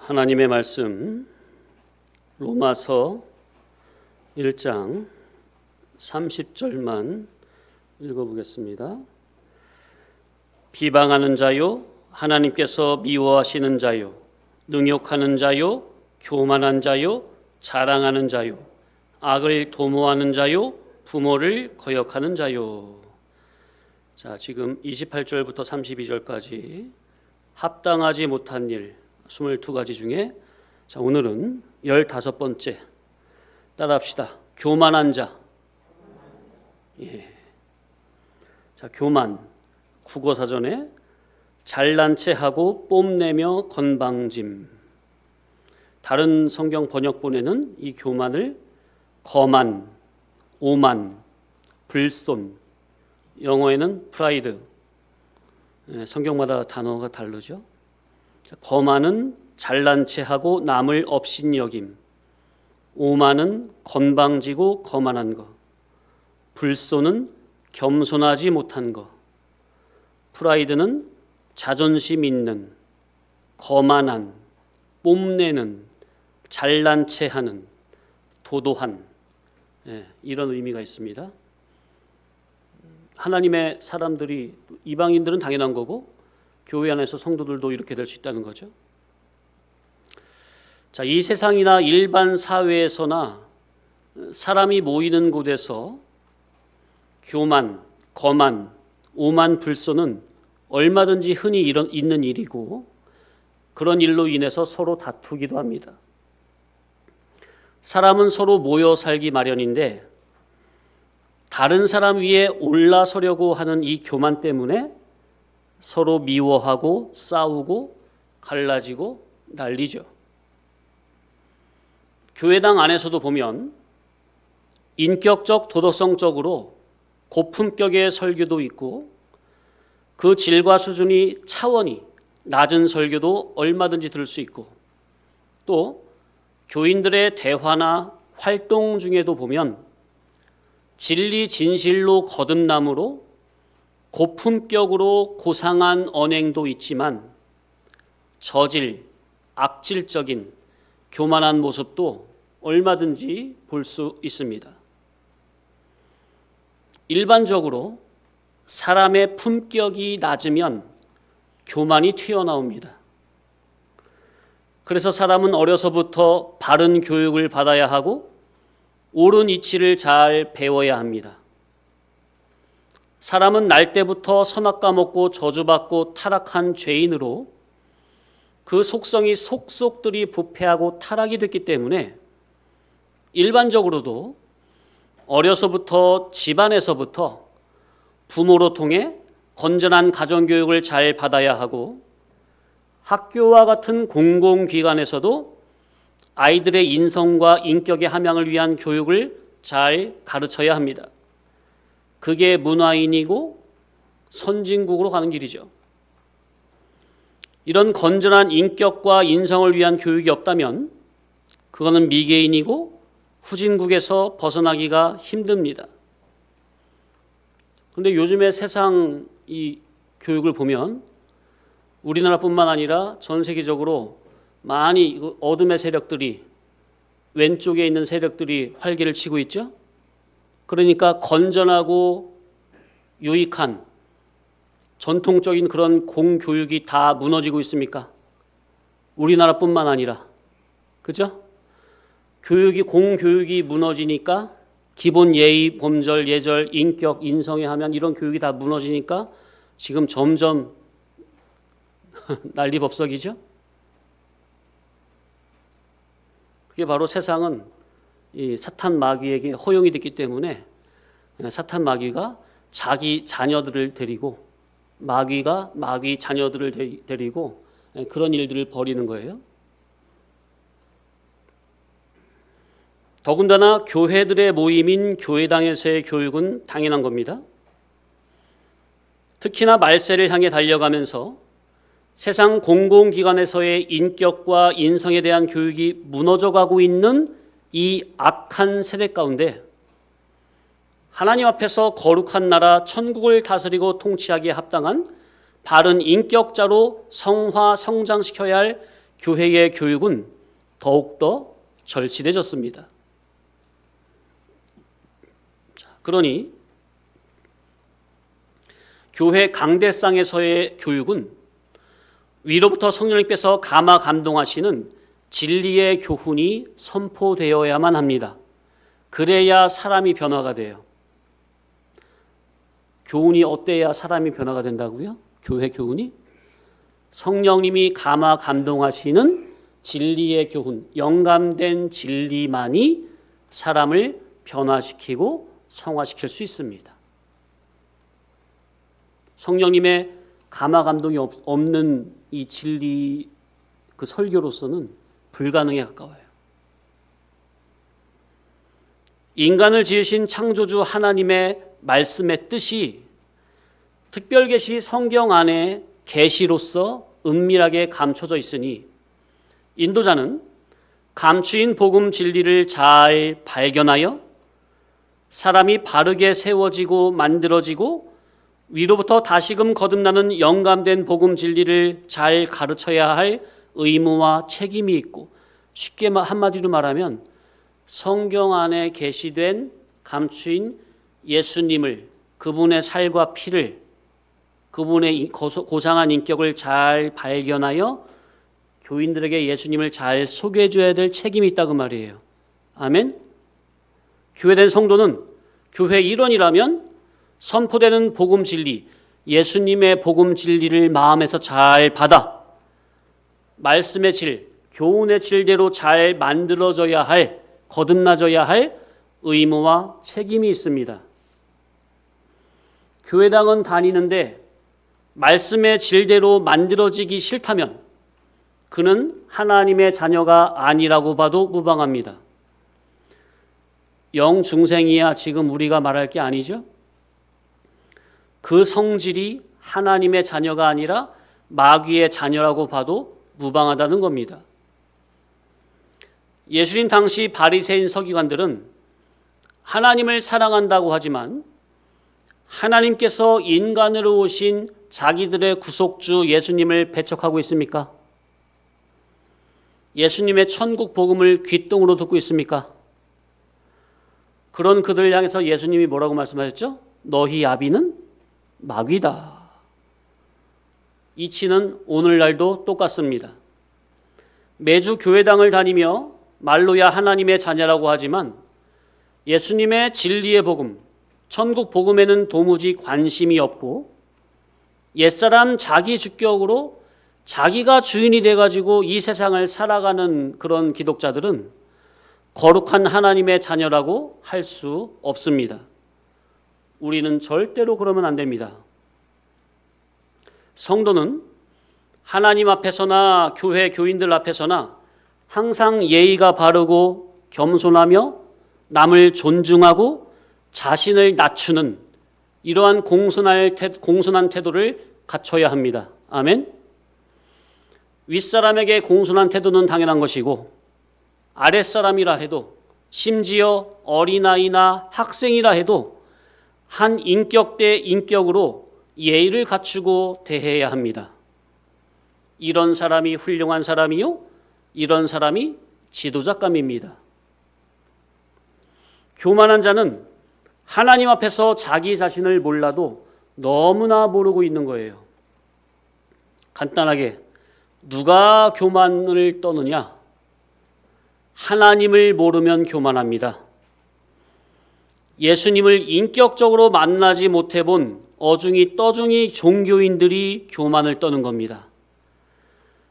하나님의 말씀 로마서 1장 30절만 읽어보겠습니다. 비방하는 자요, 하나님께서 미워하시는 자요, 능욕하는 자요, 교만한 자요, 자랑하는 자요, 악을 도모하는 자요, 부모를 거역하는 자요. 자, 지금 28절부터 32절까지 합당하지 못한 일 22가지 중에 자, 오늘은 15번째 따라합시다. 교만한 자. 예. 자, 교만 국어사전에 잘난 체하고 뽐내며 건방짐. 다른 성경 번역본에는 이 교만을 거만, 오만, 불손, 영어에는 프라이드. 예, 성경마다 단어가 다르죠. 거만은 잘난 체하고 남을 업신여김, 오만은 건방지고 거만한 것, 불손은 겸손하지 못한 것, 프라이드는 자존심 있는, 거만한, 뽐내는, 잘난 체하는, 도도한, 이런 의미가 있습니다. 하나님의 사람들이, 이방인들은 당연한 거고 교회 안에서 성도들도 이렇게 될 수 있다는 거죠. 자, 이 세상이나 일반 사회에서나 사람이 모이는 곳에서 교만, 거만, 오만, 불손은 얼마든지 흔히 있는 일이고 그런 일로 인해서 서로 다투기도 합니다. 사람은 서로 모여 살기 마련인데 다른 사람 위에 올라서려고 하는 이 교만 때문에 서로 미워하고 싸우고 갈라지고 난리죠. 교회당 안에서도 보면 인격적 도덕성적으로 고품격의 설교도 있고 그 질과 수준이 차원이 낮은 설교도 얼마든지 들을 수 있고 또 교인들의 대화나 활동 중에도 보면 진리 진실로 거듭남으로 고품격으로 고상한 언행도 있지만 저질, 악질적인 교만한 모습도 얼마든지 볼 수 있습니다. 일반적으로 사람의 품격이 낮으면 교만이 튀어나옵니다. 그래서 사람은 어려서부터 바른 교육을 받아야 하고 옳은 이치를 잘 배워야 합니다. 사람은 날 때부터 선악 먹고 저주받고 타락한 죄인으로 그 속성이 속속들이 부패하고 타락이 됐기 때문에 일반적으로도 어려서부터 집안에서부터 부모로 통해 건전한 가정교육을 잘 받아야 하고 학교와 같은 공공기관에서도 아이들의 인성과 인격의 함양을 위한 교육을 잘 가르쳐야 합니다. 그게 문화인이고 선진국으로 가는 길이죠. 이런 건전한 인격과 인성을 위한 교육이 없다면 그거는 미개인이고 후진국에서 벗어나기가 힘듭니다. 그런데 요즘의 세상 이 교육을 보면 우리나라뿐만 아니라 전 세계적으로 많이 어둠의 세력들이 왼쪽에 있는 세력들이 활개를 치고 있죠. 그러니까 건전하고 유익한 전통적인 그런 공교육이 다 무너지고 있습니까? 우리나라뿐만 아니라 그죠? 공교육이 무너지니까 기본 예의, 범절, 예절, 인격, 인성에 하면 이런 교육이 다 무너지니까 지금 점점 난리법석이죠. 그게 바로 세상은 이 사탄 마귀에게 허용이 됐기 때문에 사탄 마귀가 자기 자녀들을 데리고 마귀가 마귀 자녀들을 데리고 그런 일들을 벌이는 거예요. 더군다나 교회들의 모임인 교회당에서의 교육은 당연한 겁니다. 특히나 말세를 향해 달려가면서 세상 공공기관에서의 인격과 인성에 대한 교육이 무너져가고 있는 이 악한 세대 가운데 하나님 앞에서 거룩한 나라 천국을 다스리고 통치하기에 합당한 바른 인격자로 성화 성장시켜야 할 교회의 교육은 더욱더 절실해졌습니다. 그러니 교회 강대상에서의 교육은 위로부터 성령님께서 감화 감동하시는 진리의 교훈이 선포되어야만 합니다. 그래야 사람이 변화가 돼요. 교훈이 어때야 사람이 변화가 된다고요? 교회 교훈이? 성령님이 감화 감동하시는 진리의 교훈, 영감된 진리만이 사람을 변화시키고 성화시킬 수 있습니다. 성령님의 감화 감동이 없는 이 진리 그 설교로서는 불가능에 가까워요. 인간을 지으신 창조주 하나님의 말씀의 뜻이 특별계시 성경 안에 계시로서 은밀하게 감춰져 있으니 인도자는 감추인 복음 진리를 잘 발견하여 사람이 바르게 세워지고 만들어지고 위로부터 다시금 거듭나는 영감된 복음 진리를 잘 가르쳐야 할 의무와 책임이 있고, 쉽게 한마디로 말하면 성경 안에 계시된 감추인 예수님을, 그분의 살과 피를, 그분의 고상한 인격을 잘 발견하여 교인들에게 예수님을 잘 소개해 줘야 될 책임이 있다고 말이에요. 아멘. 교회된 성도는 교회 일원이라면 선포되는 복음 진리, 예수님의 복음 진리를 마음에서 잘 받아 말씀의 질, 교훈의 질대로 잘 만들어져야 할, 거듭나져야 할 의무와 책임이 있습니다. 교회당은 다니는데 말씀의 질대로 만들어지기 싫다면 그는 하나님의 자녀가 아니라고 봐도 무방합니다. 영중생이야 지금 우리가 말할 게 아니죠? 그 성질이 하나님의 자녀가 아니라 마귀의 자녀라고 봐도 무방하다는 겁니다. 예수님 당시 바리새인 서기관들은 하나님을 사랑한다고 하지만 하나님께서 인간으로 오신 자기들의 구속주 예수님을 배척하고 있습니까? 예수님의 천국 복음을 귓등으로 듣고 있습니까? 그런 그들을 향해서 예수님이 뭐라고 말씀하셨죠? 너희 아비는 마귀다. 이치는 오늘날도 똑같습니다. 매주 교회당을 다니며 말로야 하나님의 자녀라고 하지만 예수님의 진리의 복음, 천국 복음에는 도무지 관심이 없고 옛사람 자기 주격으로 자기가 주인이 돼가지고 이 세상을 살아가는 그런 기독자들은 거룩한 하나님의 자녀라고 할 수 없습니다. 우리는 절대로 그러면 안 됩니다. 성도는 하나님 앞에서나 교회 교인들 앞에서나 항상 예의가 바르고 겸손하며 남을 존중하고 자신을 낮추는 이러한 공손한 태도를 갖춰야 합니다. 아멘. 윗사람에게 공손한 태도는 당연한 것이고 아랫사람이라 해도 심지어 어린아이나 학생이라 해도 한 인격 대 인격으로 예의를 갖추고 대해야 합니다. 이런 사람이 훌륭한 사람이요, 이런 사람이 지도자감입니다. 교만한 자는 하나님 앞에서 자기 자신을 몰라도 너무나 모르고 있는 거예요. 간단하게 누가 교만을 떠느냐? 하나님을 모르면 교만합니다. 예수님을 인격적으로 만나지 못해본 어중이 떠중이 종교인들이 교만을 떠는 겁니다.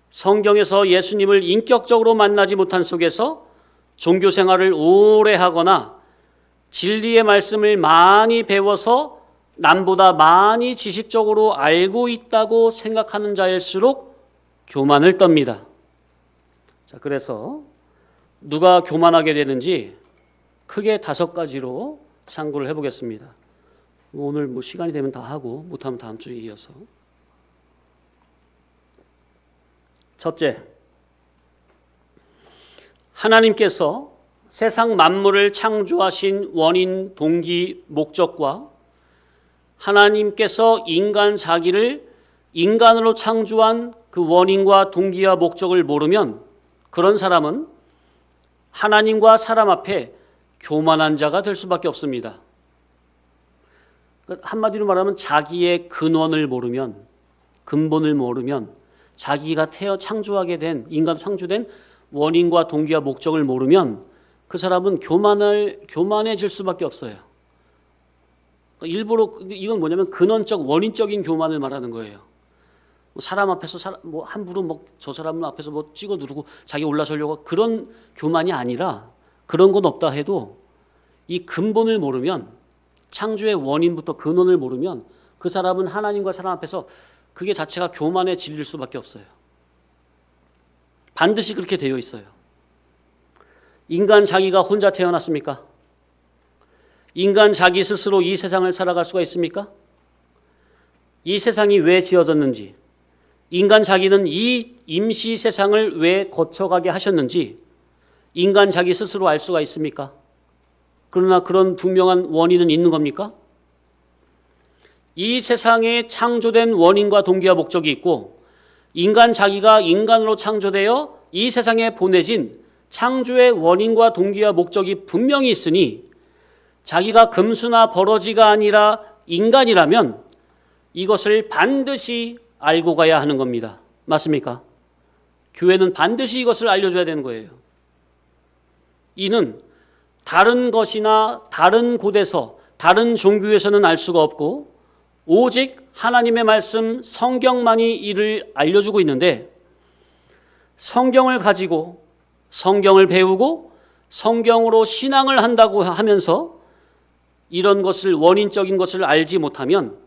성경에서 예수님을 인격적으로 만나지 못한 속에서 종교 생활을 오래 하거나 진리의 말씀을 많이 배워서 남보다 많이 지식적으로 알고 있다고 생각하는 자일수록 교만을 떱니다. 자, 그래서 누가 교만하게 되는지 크게 5가지로 상고를 해보겠습니다. 오늘 시간이 되면 다 하고 못하면 다음 주에 이어서. 첫째, 하나님께서 세상 만물을 창조하신 원인, 동기, 목적과 하나님께서 인간 자기를 인간으로 창조한 그 원인과 동기와 목적을 모르면 그런 사람은 하나님과 사람 앞에 교만한 자가 될 수밖에 없습니다. 한마디로 말하면 자기의 근원을 모르면, 근본을 모르면, 자기가 창조하게 된, 인간 창조된 원인과 동기와 목적을 모르면 그 사람은 교만해질 수밖에 없어요. 일부러, 이건 뭐냐면 근원적, 원인적인 교만을 말하는 거예요. 사람 앞에서 함부로 저 사람 앞에서 찍어 누르고 자기 올라서려고, 그런 교만이 아니라, 그런 건 없다 해도 이 근본을 모르면, 창조의 원인부터 근원을 모르면 그 사람은 하나님과 사람 앞에서 그게 자체가 교만에 질릴 수밖에 없어요. 반드시 그렇게 되어 있어요. 인간 자기가 혼자 태어났습니까? 인간 자기 스스로 이 세상을 살아갈 수가 있습니까? 이 세상이 왜 지어졌는지, 인간 자기는 이 임시 세상을 왜 거쳐가게 하셨는지 인간 자기 스스로 알 수가 있습니까? 그러나 그런 분명한 원인은 있는 겁니까? 이 세상에 창조된 원인과 동기와 목적이 있고, 인간 자기가 인간으로 창조되어 이 세상에 보내진 창조의 원인과 동기와 목적이 분명히 있으니 자기가 금수나 버러지가 아니라 인간이라면 이것을 반드시 알고 가야 하는 겁니다. 맞습니까? 교회는 반드시 이것을 알려줘야 되는 거예요. 이는 다른 것이나 다른 곳에서, 다른 종교에서는 알 수가 없고 오직 하나님의 말씀 성경만이 이를 알려주고 있는데, 성경을 가지고 성경을 배우고 성경으로 신앙을 한다고 하면서 이런 것을, 원인적인 것을 알지 못하면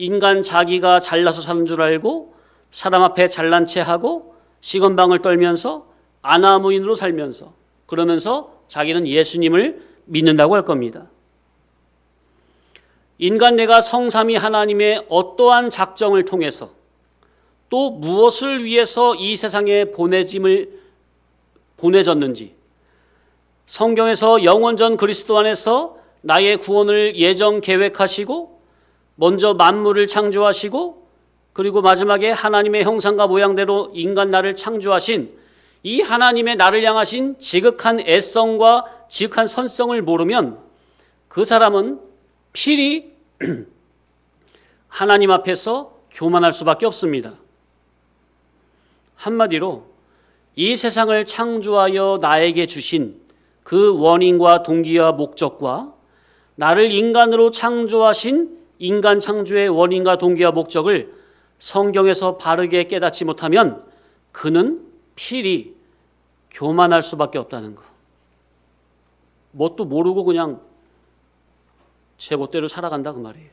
인간 자기가 잘나서 사는 줄 알고 사람 앞에 잘난 체하고 시건방을 떨면서 아나무인으로 살면서, 그러면서 자기는 예수님을 믿는다고 할 겁니다. 인간내가 성삼위 하나님의 어떠한 작정을 통해서 또 무엇을 위해서 이 세상에 보내졌는지, 성경에서 영원전 그리스도 안에서 나의 구원을 예정 계획하시고 먼저 만물을 창조하시고 그리고 마지막에 하나님의 형상과 모양대로 인간 나를 창조하신 이 하나님의 나를 향하신 지극한 애성과 지극한 선성을 모르면 그 사람은 필히 하나님 앞에서 교만할 수밖에 없습니다. 한마디로 이 세상을 창조하여 나에게 주신 그 원인과 동기와 목적과 나를 인간으로 창조하신 인간 창조의 원인과 동기와 목적을 성경에서 바르게 깨닫지 못하면 그는 필히 교만할 수밖에 없다는 거. 뭣도 모르고 그냥 제 멋대로 살아간다 그 말이에요.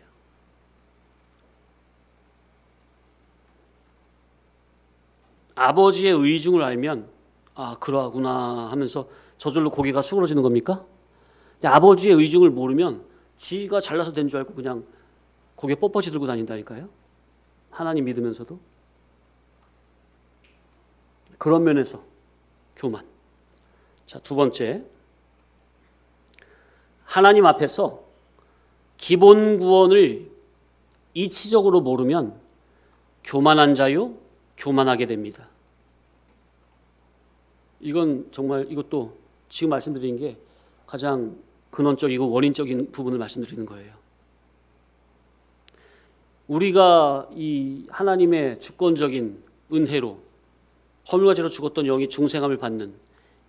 아버지의 의중을 알면 아 그러하구나 하면서 저절로 고개가 수그러지는 겁니까? 근데 아버지의 의중을 모르면 지가 잘나서 된 줄 알고 그냥 고개 뻣뻣이 들고 다닌다니까요. 하나님 믿으면서도. 그런 면에서 교만. 자, 두 번째, 하나님 앞에서 기본 구원을 이치적으로 모르면 교만한 자요, 교만하게 됩니다. 이건 정말, 이것도 지금 말씀드린 게 가장 근원적이고 원인적인 부분을 말씀드리는 거예요. 우리가 이 하나님의 주권적인 은혜로 허물과 죄로 죽었던 영이 중생함을 받는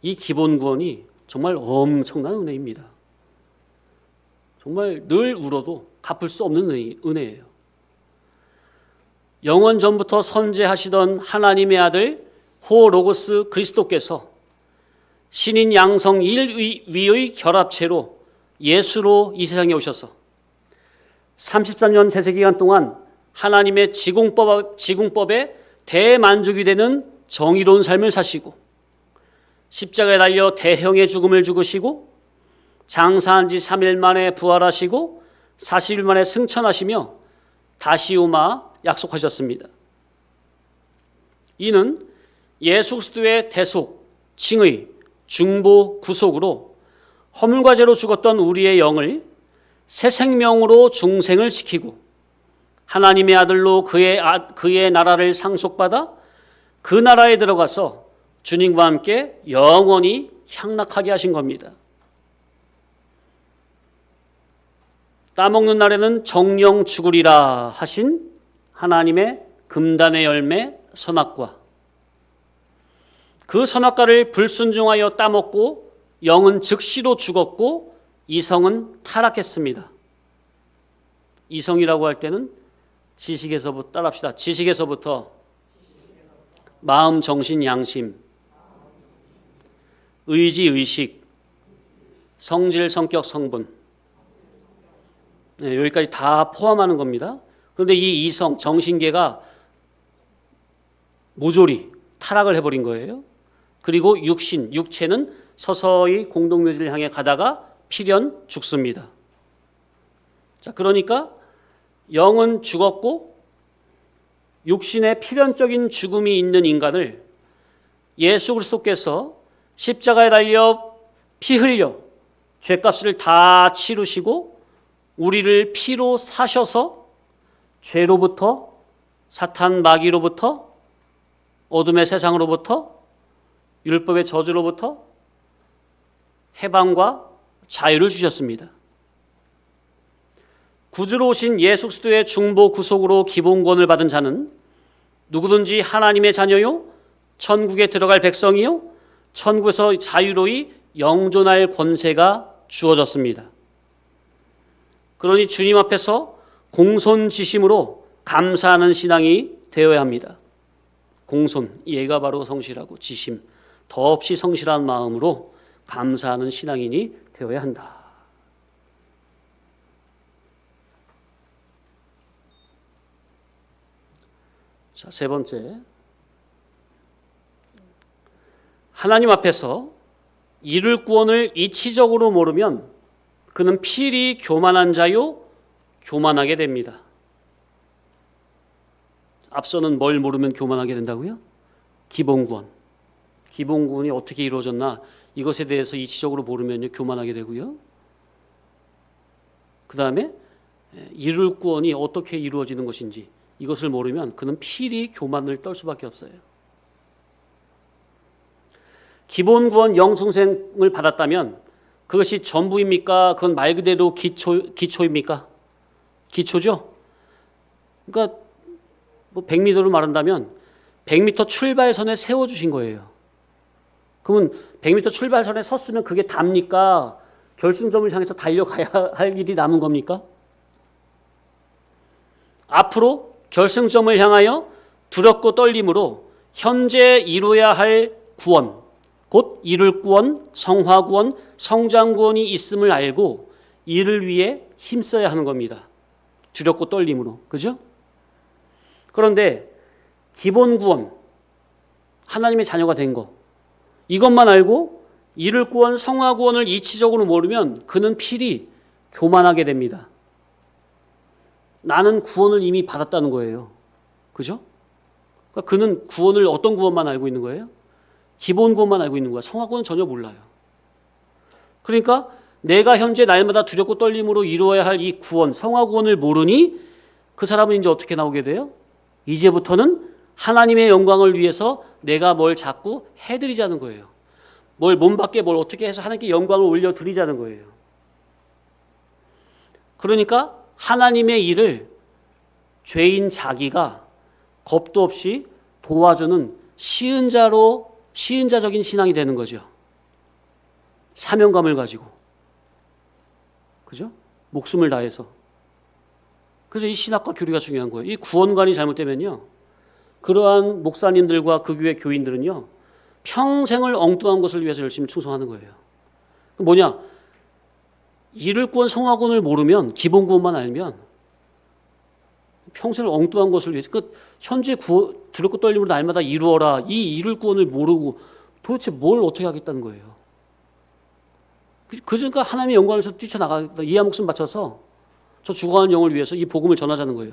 이 기본 구원이 정말 엄청난 은혜입니다. 정말 늘 울어도 갚을 수 없는 은혜예요. 영원 전부터 선재하시던 하나님의 아들 호로고스 그리스도께서 신인 양성 일위의 결합체로 예수로 이 세상에 오셔서 33년 재세기간 동안 하나님의 지공법에 대만족이 되는 정의로운 삶을 사시고 십자가에 달려 대형의 죽음을 죽으시고 장사한 지 3일 만에 부활하시고 40일 만에 승천하시며 다시 오마 약속하셨습니다. 이는 예수 그리스도의 대속, 칭의, 중보, 구속으로 허물과 죄로 죽었던 우리의 영을 새 생명으로 중생을 시키고 하나님의 아들로 그의 나라를 상속받아 그 나라에 들어가서 주님과 함께 영원히 향락하게 하신 겁니다. 따먹는 날에는 정령 죽으리라 하신 하나님의 금단의 열매 선악과, 그 선악과를 불순종하여 따먹고 영은 즉시로 죽었고 이성은 타락했습니다. 이성이라고 할 때는 지식에서부터 따라합시다. 지식에서부터 마음, 정신, 양심, 의지, 의식, 성질, 성격, 성분, 여기까지 다 포함하는 겁니다. 그런데 이 이성, 정신계가 모조리 타락을 해버린 거예요. 그리고 육체는 서서히 공동묘지를 향해 가다가 필연 죽습니다. 자, 그러니까 영은 죽었고 육신의 필연적인 죽음이 있는 인간을 예수 그리스도께서 십자가에 달려 피 흘려 죄값을 다 치르시고 우리를 피로 사셔서 죄로부터, 사탄 마귀로부터, 어둠의 세상으로부터, 율법의 저주로부터 해방과 자유를 주셨습니다. 구주로 오신 예수 그리스도의 중보 구속으로 기본권을 받은 자는 누구든지 하나님의 자녀요, 천국에 들어갈 백성이요, 천국에서 자유로이 영존할 권세가 주어졌습니다. 그러니 주님 앞에서 공손지심으로 감사하는 신앙이 되어야 합니다. 공손, 얘가 바로 성실하고 지심, 더없이 성실한 마음으로 감사하는 신앙인이 되어야 한다. 자, 세 번째, 하나님 앞에서 이룰 구원을 이치적으로 모르면 그는 필히 교만한 자요, 교만하게 됩니다. 앞서는 뭘 모르면 교만하게 된다고요? 기본구원. 기본구원이 어떻게 이루어졌나 이것에 대해서 이치적으로 모르면 교만하게 되고요. 그 다음에 이룰 구원이 어떻게 이루어지는 것인지 이것을 모르면 그는 필히 교만을 떨 수밖에 없어요. 기본구원 영생을 받았다면 그것이 전부입니까? 그건 말 그대로 기초입니까? 기초죠? 그러니까 뭐 100m로 말한다면 100m 출발선에 세워주신 거예요. 그러면 100m 출발선에 섰으면 그게 답니까? 결승점을 향해서 달려가야 할 일이 남은 겁니까? 앞으로 결승점을 향하여 두렵고 떨림으로 현재 이루어야 할 구원, 곧 이룰 구원, 성화 구원, 성장 구원이 있음을 알고 이를 위해 힘써야 하는 겁니다. 두렵고 떨림으로. 그죠? 그런데 기본 구원, 하나님의 자녀가 된 거, 이것만 알고 이룰 구원, 성화 구원을 이치적으로 모르면 그는 필히 교만하게 됩니다. 나는 구원을 이미 받았다는 거예요. 그죠? 그러니까 그는 구원을 어떤 구원만 알고 있는 거예요? 기본 구원만 알고 있는 거야. 성화 구원은 전혀 몰라요. 그러니까 내가 현재 날마다 두렵고 떨림으로 이루어야 할 이 구원, 성화 구원을 모르니 그 사람은 이제 어떻게 나오게 돼요? 이제부터는 하나님의 영광을 위해서 내가 뭘 자꾸 해드리자는 거예요. 뭘 몸 밖에 뭘 어떻게 해서 하나님께 영광을 올려드리자는 거예요. 그러니까 하나님의 일을 죄인 자기가 겁도 없이 도와주는 시은자적인 신앙이 되는 거죠. 사명감을 가지고. 그죠? 목숨을 다해서. 그래서 이 신학과 교리가 중요한 거예요. 이 구원관이 잘못되면요, 그러한 목사님들과 그 교회 교인들은요, 평생을 엉뚱한 것을 위해서 열심히 충성하는 거예요. 뭐냐? 이룰 구원, 성화 구원을 모르면, 기본 구원만 알면 평생을 엉뚱한 것을 위해서, 현재 두렵고 떨림으로 날마다 이루어라, 이 이룰 구원을 모르고 도대체 뭘 어떻게 하겠다는 거예요. 그러니까 하나님의 영광에서 뛰쳐나가겠다, 이하 목숨 바쳐서 저 죽어가는 영을 위해서 이 복음을 전하자는 거예요.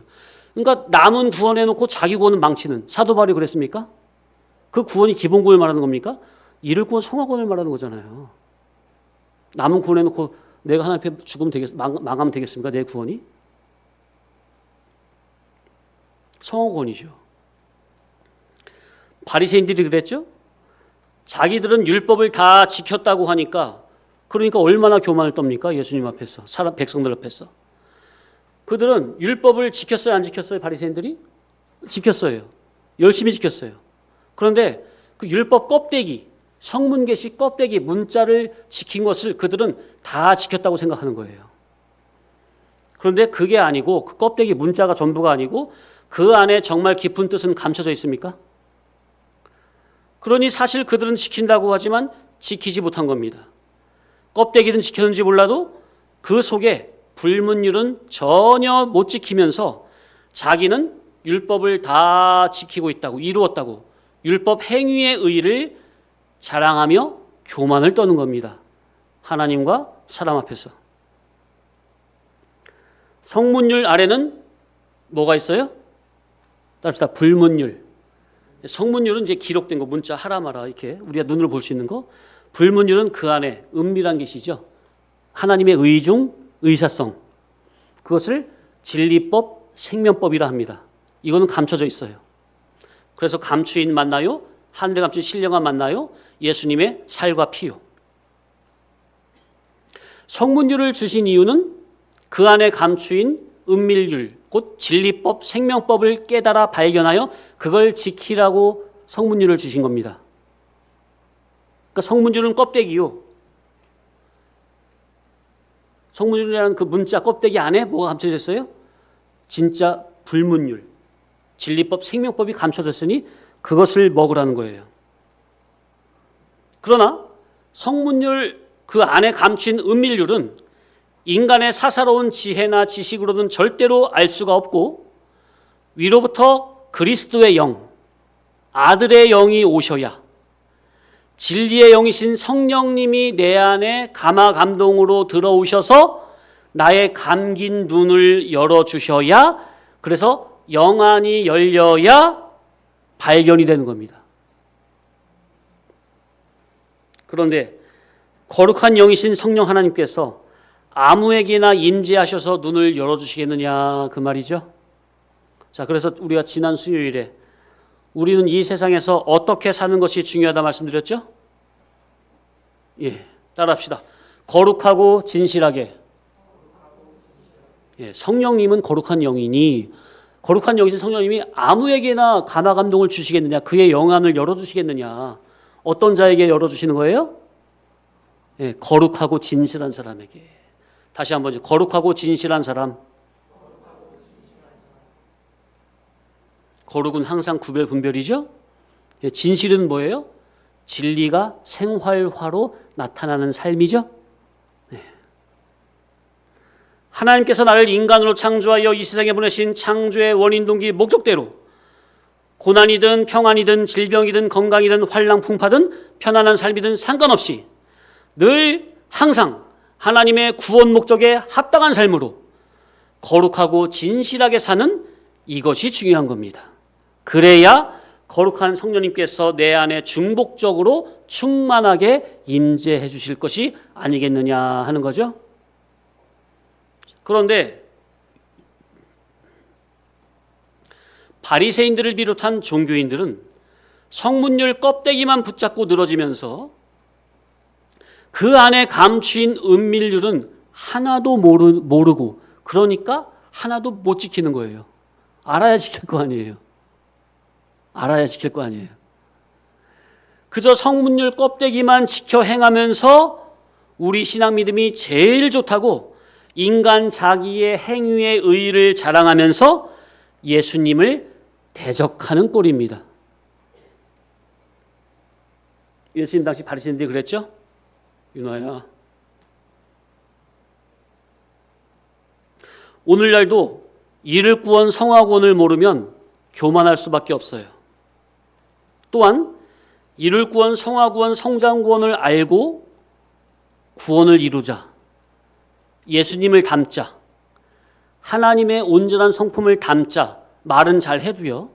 그러니까 남은 구원해놓고 자기 구원은 망치는, 사도 바울이 그랬습니까? 그 구원이 기본 구원을 말하는 겁니까? 이룰 구원, 성화 구원을 말하는 거잖아요. 남은 구원해놓고 내가 하나님 앞에 죽으면 망하면 되겠습니까? 내 구원이? 성어권이죠. 바리새인들이 그랬죠. 자기들은 율법을 다 지켰다고 하니까 그러니까 얼마나 교만을 떱니까? 예수님 앞에서, 백성들 앞에서. 그들은 율법을 지켰어요, 안 지켰어요? 바리새인들이? 지켰어요. 열심히 지켰어요. 그런데 그 율법 껍데기, 성문계시 껍데기 문자를 지킨 것을 그들은 다 지켰다고 생각하는 거예요. 그런데 그게 아니고 그 껍데기 문자가 전부가 아니고 그 안에 정말 깊은 뜻은 감춰져 있습니까? 그러니 사실 그들은 지킨다고 하지만 지키지 못한 겁니다. 껍데기는 지켰는지 몰라도 그 속에 불문율은 전혀 못 지키면서 자기는 율법을 다 지키고 있다고, 이루었다고 율법 행위의 의의를 자랑하며 교만을 떠는 겁니다. 하나님과 사람 앞에서. 성문율 아래는 뭐가 있어요? 따릅시다. 불문율. 성문율은 이제 기록된 거, 문자 하라 마라 이렇게 우리가 눈으로 볼 수 있는 거. 불문율은 그 안에 은밀한 계시죠. 하나님의 의중, 의사성. 그것을 진리법, 생명법이라 합니다. 이거는 감춰져 있어요. 그래서 감추인 만나요? 하늘에 감춘 신령한 만나요? 예수님의 살과 피요. 성문율을 주신 이유는 그 안에 감추인 은밀율, 곧 진리법, 생명법을 깨달아 발견하여 그걸 지키라고 성문율을 주신 겁니다. 그러니까 성문율은 껍데기요. 성문율이라는 그 문자 껍데기 안에 뭐가 감춰져 있어요? 진짜 불문율, 진리법, 생명법이 감춰졌으니 그것을 먹으라는 거예요. 그러나 성문율 그 안에 감춘 은밀율은 인간의 사사로운 지혜나 지식으로는 절대로 알 수가 없고 위로부터 그리스도의 영, 아들의 영이 오셔야 진리의 영이신 성령님이 내 안에 감화 감동으로 들어오셔서 나의 감긴 눈을 열어주셔야, 그래서 영안이 열려야 발견이 되는 겁니다. 그런데 거룩한 영이신 성령 하나님께서 아무에게나 임재하셔서 눈을 열어주시겠느냐 그 말이죠. 자, 그래서 우리가 지난 수요일에 우리는 이 세상에서 어떻게 사는 것이 중요하다 말씀드렸죠? 예, 따라합시다. 거룩하고 진실하게. 예, 성령님은 거룩한 영이니 거룩한 영이신 성령님이 아무에게나 감화 감동을 주시겠느냐, 그의 영안을 열어주시겠느냐. 어떤 자에게 열어주시는 거예요? 예, 거룩하고 진실한 사람에게. 다시 한번, 거룩하고 진실한 사람. 거룩은 항상 구별 분별이죠. 예, 진실은 뭐예요? 진리가 생활화로 나타나는 삶이죠. 네. 하나님께서 나를 인간으로 창조하여 이 세상에 보내신 창조의 원인, 동기, 목적대로 고난이든 평안이든 질병이든 건강이든 환랑, 풍파든 편안한 삶이든 상관없이 늘 항상 하나님의 구원 목적에 합당한 삶으로 거룩하고 진실하게 사는 이것이 중요한 겁니다. 그래야 거룩한 성령님께서 내 안에 중복적으로 충만하게 임재해 주실 것이 아니겠느냐 하는 거죠. 그런데 바리새인들을 비롯한 종교인들은 성문율 껍데기만 붙잡고 늘어지면서 그 안에 감추인 은밀률은 하나도 모르고, 그러니까 하나도 못 지키는 거예요. 알아야 지킬 거 아니에요. 알아야 지킬 거 아니에요. 그저 성문율 껍데기만 지켜 행하면서 우리 신앙 믿음이 제일 좋다고 인간 자기의 행위의 의의를 자랑하면서 예수님을 대적하는 꼴입니다. 예수님 당시 바리새인들이 그랬죠? 윤화야, 오늘날도 이를 구원 성화구원을 모르면 교만할 수밖에 없어요. 또한 이를 구원 성화구원 성장구원을 알고 구원을 이루자, 예수님을 닮자, 하나님의 온전한 성품을 닮자 말은 잘 해도요,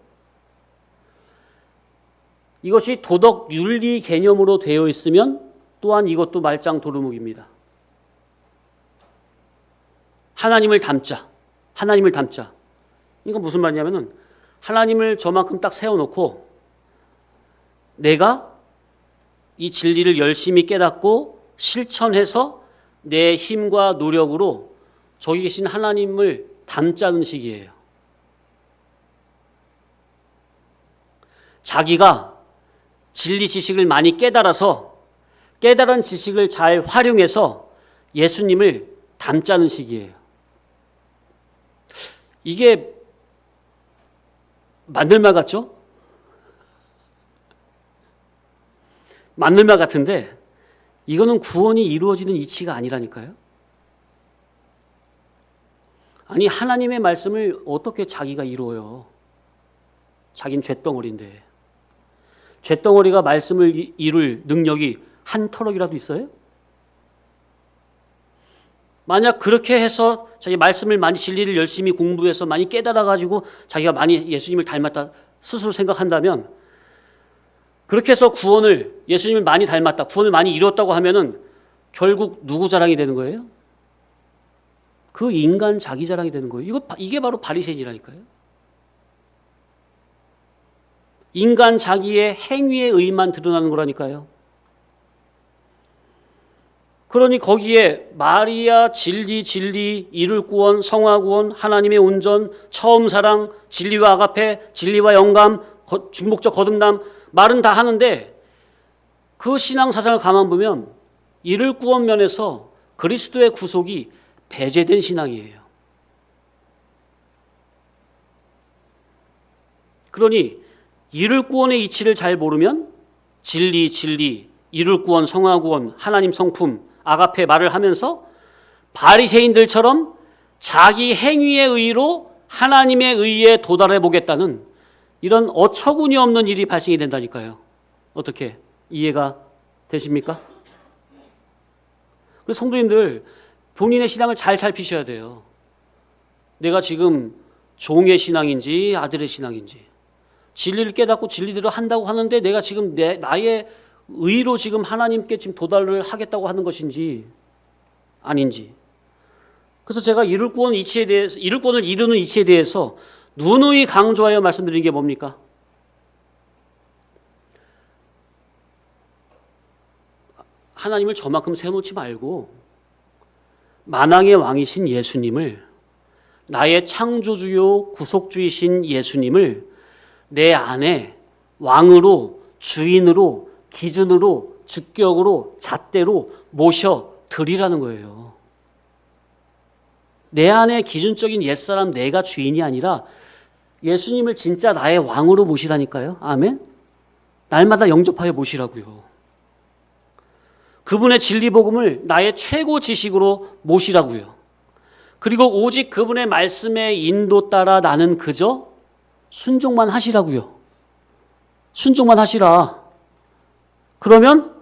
이것이 도덕 윤리 개념으로 되어 있으면 또한 이것도 말짱 도루묵입니다. 하나님을 닮자, 하나님을 닮자. 이건 무슨 말이냐면은 하나님을 저만큼 딱 세워놓고 내가 이 진리를 열심히 깨닫고 실천해서 내 힘과 노력으로 저기 계신 하나님을 닮자는 식이에요. 자기가 진리 지식을 많이 깨달아서 깨달은 지식을 잘 활용해서 예수님을 닮자는 식이에요. 이게 맞는 말 같죠? 맞는 말 같은데 이거는 구원이 이루어지는 이치가 아니라니까요. 아니 하나님의 말씀을 어떻게 자기가 이루어요? 자긴 쇳덩어리인데. 쇳덩어리가 말씀을 이룰 능력이 한 터럭이라도 있어요? 만약 그렇게 해서 자기 말씀을 많이 진리를 열심히 공부해서 많이 깨달아가지고 자기가 많이 예수님을 닮았다 스스로 생각한다면 그렇게 해서 구원을 예수님을 많이 닮았다 구원을 많이 이뤘다고 하면은 결국 누구 자랑이 되는 거예요? 그 인간 자기 자랑이 되는 거예요. 이게 바로 바리새인이라니까요. 인간 자기의 행위의 의만 드러나는 거라니까요. 그러니 거기에 마리아 진리 이룰 구원 성화 구원 하나님의 온전 처음 사랑 진리와 아가페 진리와 영감 중복적 거듭남 말은 다 하는데 그 신앙 사상을 가만 보면 이룰 구원 면에서 그리스도의 구속이 배제된 신앙이에요. 그러니 이룰 구원의 이치를 잘 모르면 진리 이룰 구원 성화 구원 하나님 성품 아가페 말을 하면서 바리새인들처럼 자기 행위의 의로 하나님의 의에 도달해 보겠다는 이런 어처구니 없는 일이 발생이 된다니까요. 어떻게 이해가 되십니까? 그래서 성도님들 본인의 신앙을 잘 살피셔야 돼요. 내가 지금 종의 신앙인지 아들의 신앙인지 진리를 깨닫고 진리대로 한다고 하는데 내가 지금 나의 의로 지금 하나님께 지금 도달을 하겠다고 하는 것인지 아닌지. 그래서 제가 이룰 구원 이치에 대해서 이룰 구원을 이루는 이치에 대해서 누누이 강조하여 말씀드린 게 뭡니까? 하나님을 저만큼 세워놓지 말고 만왕의 왕이신 예수님을 나의 창조주요 구속주이신 예수님을 내 안에 왕으로 주인으로 기준으로 주격으로 잣대로 모셔 드리라는 거예요. 내 안에 기준적인 옛사람 내가 주인이 아니라 예수님을 진짜 나의 왕으로 모시라니까요. 아멘. 날마다 영접하여 모시라고요. 그분의 진리 복음을 나의 최고 지식으로 모시라고요. 그리고 오직 그분의 말씀의 인도 따라 나는 그저 순종만 하시라고요. 순종만 하시라. 그러면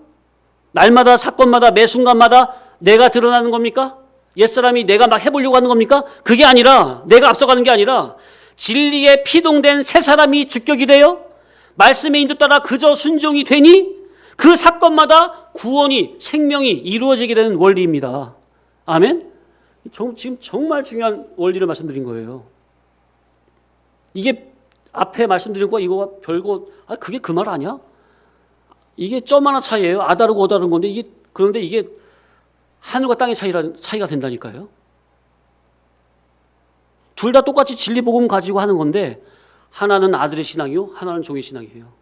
날마다 사건마다 매 순간마다 내가 드러나는 겁니까? 옛사람이 내가 막 해보려고 하는 겁니까? 그게 아니라 내가 앞서가는 게 아니라 진리에 피동된 새 사람이 주격이 되어 말씀의 인도 따라 그저 순종이 되니 그 사건마다 구원이 생명이 이루어지게 되는 원리입니다. 아멘? 지금 정말 중요한 원리를 말씀드린 거예요. 이게 앞에 말씀드린 거와 이거와 별거 그게 그 말 아니야? 이게 점 하나 차이예요. 아다르고 어다른 건데 그런데 이게 하늘과 땅의 차이가 된다니까요. 둘 다 똑같이 진리 복음 가지고 하는 건데 하나는 아들의 신앙이요, 하나는 종의 신앙이에요.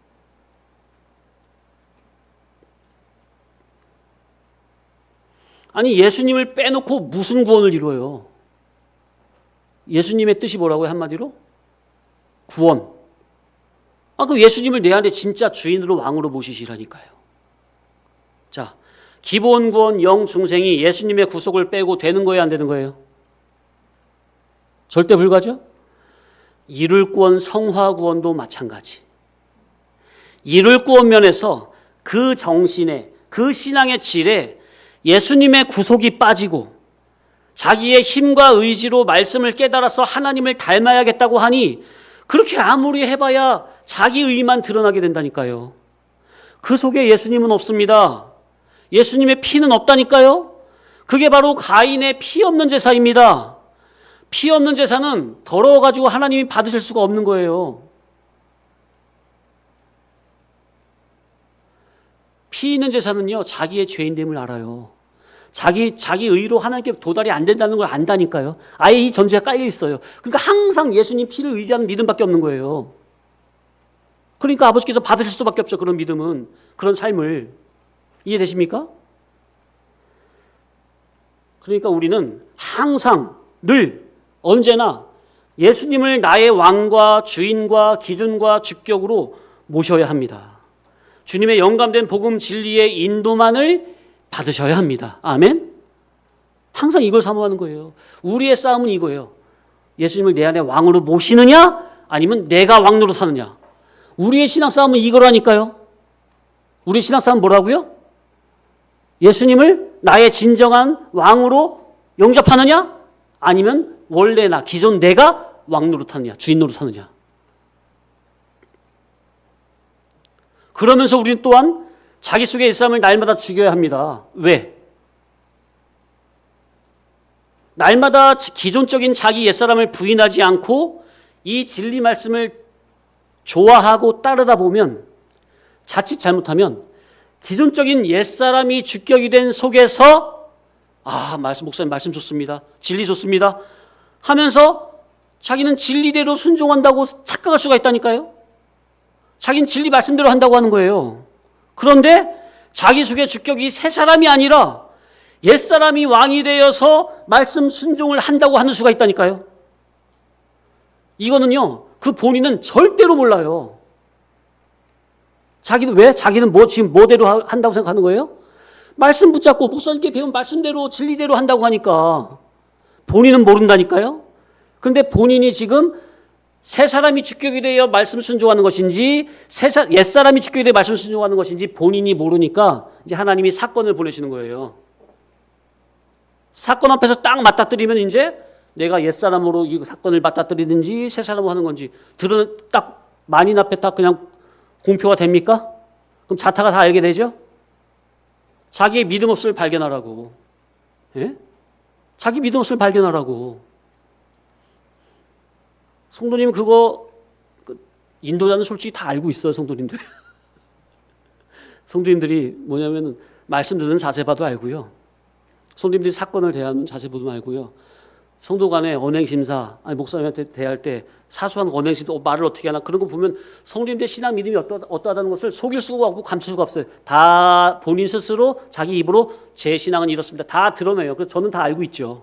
아니 예수님을 빼놓고 무슨 구원을 이루어요? 예수님의 뜻이 뭐라고요? 한마디로? 구원. 그 예수님을 내 안에 진짜 주인으로 왕으로 모시시라니까요. 자, 기본 구원 영중생이 예수님의 구속을 빼고 되는 거예요, 안 되는 거예요? 절대 불가죠? 이룰 구원 성화 구원도 마찬가지. 이룰 구원 면에서 그 정신에 그 신앙의 질에 예수님의 구속이 빠지고 자기의 힘과 의지로 말씀을 깨달아서 하나님을 닮아야겠다고 하니 그렇게 아무리 해봐야 자기 의만 드러나게 된다니까요. 그 속에 예수님은 없습니다. 예수님의 피는 없다니까요. 그게 바로 가인의 피 없는 제사입니다. 피 없는 제사는 더러워가지고 하나님이 받으실 수가 없는 거예요. 피 있는 제사는요, 자기의 죄인됨을 알아요. 자기 의로 하나님께 도달이 안 된다는 걸 안다니까요. 아예 이 전제가 깔려 있어요. 그러니까 항상 예수님 피를 의지하는 믿음밖에 없는 거예요. 그러니까 아버지께서 받으실 수밖에 없죠. 그런 믿음은, 그런 삶을. 이해되십니까? 그러니까 우리는 항상 늘 언제나 예수님을 나의 왕과 주인과 기준과 주격으로 모셔야 합니다. 주님의 영감된 복음 진리의 인도만을 받으셔야 합니다. 아멘? 항상 이걸 사모하는 거예요. 우리의 싸움은 이거예요. 예수님을 내 안에 왕으로 모시느냐 아니면 내가 왕으로 사느냐. 우리의 신앙 싸움은 이거라니까요. 우리의 신앙 싸움은 뭐라고요? 예수님을 나의 진정한 왕으로 영접하느냐 아니면 원래 기존 내가 왕 노릇하느냐, 주인 노릇하느냐. 그러면서 우리는 또한 자기 속의 옛사람을 날마다 죽여야 합니다. 왜? 날마다 기존적인 자기 옛사람을 부인하지 않고 이 진리 말씀을 좋아하고 따르다 보면 자칫 잘못하면 기존적인 옛사람이 주격이 된 속에서 목사님 말씀 좋습니다. 진리 좋습니다. 하면서 자기는 진리대로 순종한다고 착각할 수가 있다니까요. 자기는 진리 말씀대로 한다고 하는 거예요. 그런데 자기 속의 주격이 새 사람이 아니라 옛 사람이 왕이 되어서 말씀 순종을 한다고 하는 수가 있다니까요. 이거는요, 그 본인은 절대로 몰라요. 자기는 왜? 자기는 지금 뭐대로 한다고 생각하는 거예요? 말씀 붙잡고 목사님께 배운 말씀대로 진리대로 한다고 하니까 본인은 모른다니까요. 그런데 본인이 지금 새 사람이 주격이 되어 말씀 순종하는 것인지 옛 사람이 주격이 되어 말씀 순종하는 것인지 본인이 모르니까 이제 하나님이 사건을 보내시는 거예요. 사건 앞에서 딱 맞닥뜨리면 이제 내가 옛 사람으로 이 사건을 맞닥뜨리든지 새 사람으로 하는 건지 딱 만인 앞에 딱 그냥 공표가 됩니까? 그럼 자타가 다 알게 되죠? 자기의 믿음 없음을 발견하라고. 예? 자기 믿음 없음을 발견하라고. 성도님 그거 인도자는 솔직히 다 알고 있어요. 성도님들. 성도님들이 뭐냐면 말씀 듣는 자세 봐도 알고요. 성도님들이 사건을 대하는 자세 보도 알고요. 성도 간의 언행심사, 목사님한테 대할 때 사소한 언행심사, 말을 어떻게 하나 그런 거 보면 성도님들의 신앙 믿음이 어떠하다는 것을 속일 수가 없고 감출 수가 없어요. 다 본인 스스로 자기 입으로 제 신앙은 이렇습니다. 다 드러내요. 그래서 저는 다 알고 있죠.